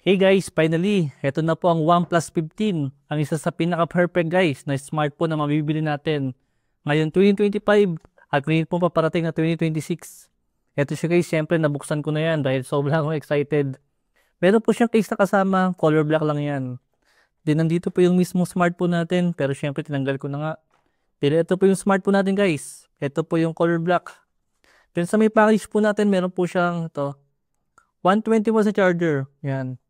Hey guys, finally, eto na po ang OnePlus 15, ang isa sa pinaka-perfect guys na smartphone na mabibili natin. Ngayon 2025 at ngayon po paparating na 2026. Eto siya guys, syempre nabuksan ko na yan dahil sobrang akong excited. Meron po siyang case na kasama, color black lang yan. Then nandito po yung mismong smartphone natin, pero syempre tinanggal ko na nga. Then ito po yung smartphone natin guys, ito po yung color black. Then sa may package po natin, meron po siyang ito, 120 watts na charger, yan.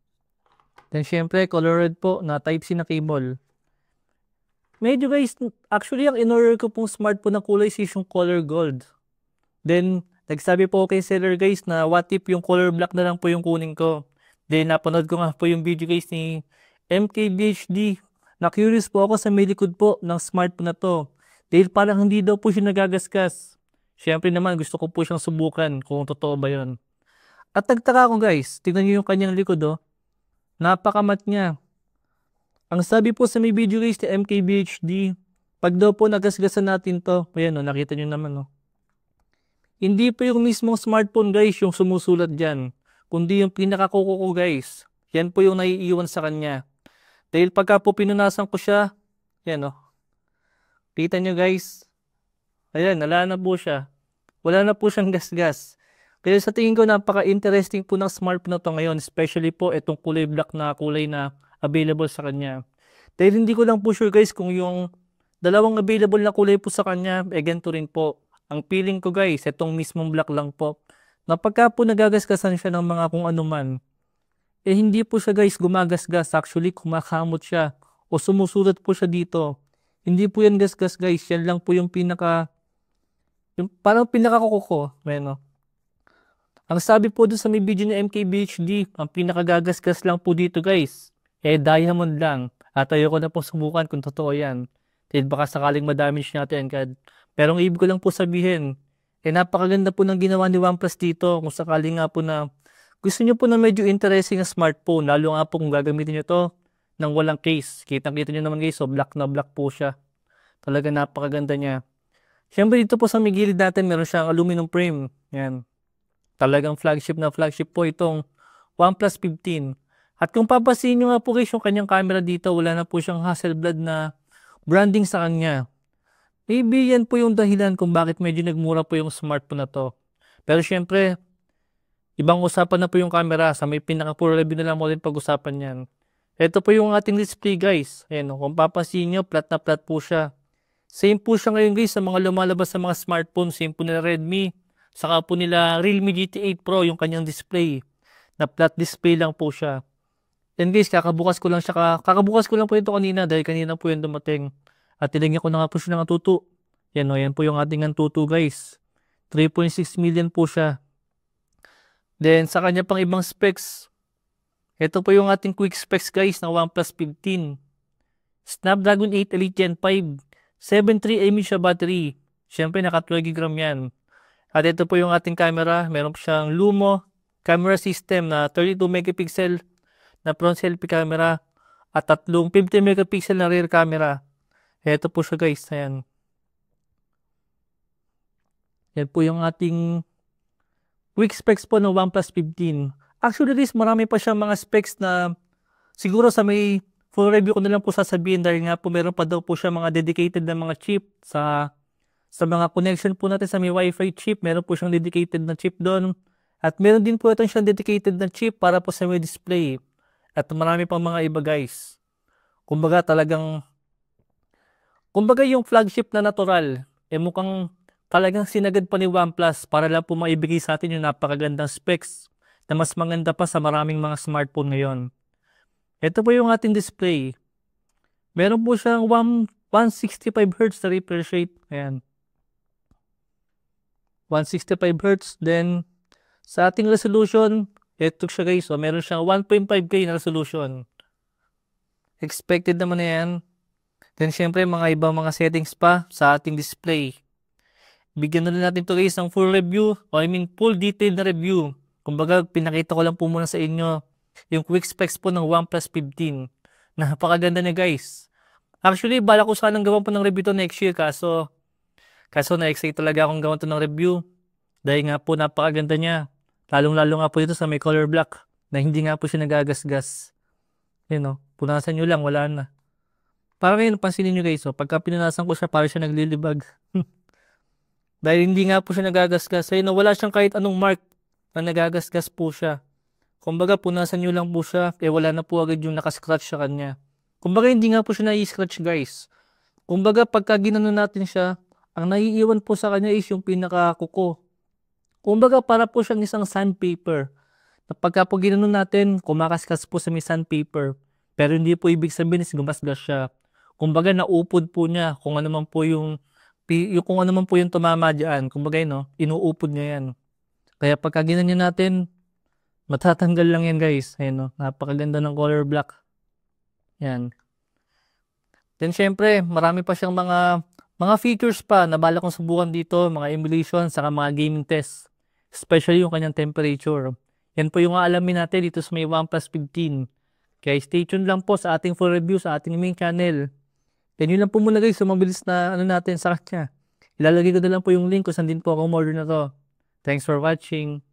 Then syempre, color red po na Type-C na cable. Medyo guys, actually ang in-order ko pong smartphone na kulay is yung color gold. Then, nagsabi po kay seller guys na what if yung color black na lang po yung kunin ko. Then, napanood ko nga po yung video guys ni MKBHD. Na-curious po ako sa may likod po ng smartphone na to. Dahil parang hindi daw po siya nagagasgas. Syempre naman, gusto ko po siyang subukan kung totoo ba yun. At nagtaka ko guys, tignan nyo yung kanyang likod oh. Napakamat niya. Ang sabi po sa may video guys ni MKBHD, pag daw po nagasgasan natin to, ayan o, nakita nyo naman o. Hindi po yung mismong smartphone guys yung sumusulat dyan, kundi yung pinakakuko ko guys. Yan po yung naiiwan sa kanya. Dahil pagka po pinunasan ko siya, yan o. Kita nyo guys, ayan, wala na po siya. Wala na po siyang gasgas. Kaya sa tingin ko napaka-interesting po ng smartphone na to ngayon, especially po itong kulay black na kulay na available sa kanya. Dahil hindi ko lang po sure guys kung yung dalawang available na kulay po sa kanya, ganito rin po. Ang feeling ko guys, itong mismong black lang po. Na pagka po nagagasgasan siya ng mga kung ano man, hindi po siya guys gumagasgas, actually kumakamot siya o sumusulat po siya dito. Hindi po yan gasgas guys, yan lang po yung parang pinakakuko, bueno. Ang sabi po dun sa may video ni MKBHD, ang pinakagagasgas lang po dito guys, diamond lang. At ayoko na po subukan kung totoo yan. Dahil baka sakaling madamage natin agad. Pero ang ibig ko lang po sabihin, napakaganda po ng ginawa ni OnePlus dito. Kung sakaling nga po na gusto nyo po na medyo interesting na smartphone, lalo nga po kung gagamitin nyo to ng walang case. Kitang-kita nyo naman guys, so black na black po siya. Talaga napakaganda niya. Siyempre dito po sa may gilid natin, meron siyang aluminum frame. Yan. Talagang flagship na flagship po itong OnePlus 15. At kung papasin nyo nga po guys yung kanyang camera dito, wala na po siyang Hasselblad na branding sa kanya. Maybe yan po yung dahilan kung bakit medyo nagmura po yung smartphone na to. Pero syempre, ibang usapan na po yung camera. Sa may pinaka-puro review na lang mo din pag-usapan yan. Ito po yung ating display guys. Ayan, kung papasin nyo, flat na flat po siya. Same po siya ngayon guys sa mga lumalabas sa mga smartphone. Same po nila Redmi. Saka po nila Realme GT8 Pro yung kanyang display. Na flat display lang po siya. Then guys, kakabukas ko lang po ito kanina dahil kanina po yung dumating. At tinignan ko na nga po siya ng Antutu. Yan o, yan po yung ating Antutu guys. 3.6 million po siya. Then sa kanya pang ibang specs. Ito po yung ating quick specs guys ng OnePlus 15. Snapdragon 8 Elite Gen 5. 73 mAh siya battery. Siyempre naka 12 GB yan. At ito po yung ating camera. Meron po siyang Lumo camera system na 32 megapixel na front selfie camera at tatlong 50 megapixel na rear camera. Ito po siya guys. Ayan. Yan po yung ating quick specs po ng OnePlus 15. Actually guys, marami pa siyang mga specs na siguro sa may full review ko na lang po sasabihin dahil nga po meron pa daw po siya mga dedicated na mga chip sa mga connection po natin sa may Wi-Fi chip, meron po siyang dedicated na chip doon. At meron din po itong siyang dedicated na chip para po sa may display. At marami pang mga iba guys. Kumbaga yung flagship na natural, mukhang talagang sinagad pa ni OnePlus para lang po maibigay sa atin yung napakagandang specs na mas maganda pa sa maraming mga smartphone ngayon. Ito po yung ating display. Meron po siyang 165Hz na refresh rate. Ayan. 165Hz. Then, sa ating resolution, ito siya guys. So, meron siyang 1.5K na resolution. Expected naman na yan. Then, syempre, mga ibang mga settings pa sa ating display. Bigyan na rin natin ito guys ng full review. Full detailed na review. Kumbaga, pinakita ko lang po muna sa inyo yung quick specs po ng OnePlus 15. Napakaganda niya guys. Actually, bala ko sanang gawan po ng review to next year. Kaso na-excite talaga akong gawan to ng review. Dahil nga po napakaganda niya. Lalong-lalo nga po dito sa may color black. na hindi nga po siya nagagasgas. Yun, no? Punasan nyo lang, wala na. Parang ngayon, pansinin nyo guys, pagka pinunasan ko siya, parang siya naglilibag. Dahil hindi nga po siya nagagasgas. Ayun, no, wala siyang kahit anong mark na nagagasgas po siya. Kumbaga, punasan nyo lang po siya, wala na po agad yung nakascratch sa kanya. Kumbaga, hindi nga po siya na-scratch guys. Kumbaga, pagka ginano natin siya, ang naiiwan po sa kanya is yung pinaka-kuko. Kumbaga, para po siyang isang sandpaper. Na pagka po ginano natin, kumakaskas po sa may sandpaper. Pero hindi po ibig sabihin is gumasgas siya. Kumbaga, naupod po niya kung ano man po kung ano man po yung tumama dyan. Kumbaga, no, inuupod niya yan. Kaya pagka ginanyan natin, matatanggal lang yan guys. Ayun, no, napakaganda ng color black. Yan. Then syempre, marami pa siyang mga features pa na balak kong subukan dito, mga emulation, saka mga gaming test. Especially yung kanyang temperature. Yan po yung aalamin natin dito sa may OnePlus 15. Kaya stay tuned lang po sa ating full review sa ating main channel. Then yun lang po muna guys, mabilis na natin sa kanya. Ilalagay ko na lang po yung link kung saan din po ako order na to. Thanks for watching.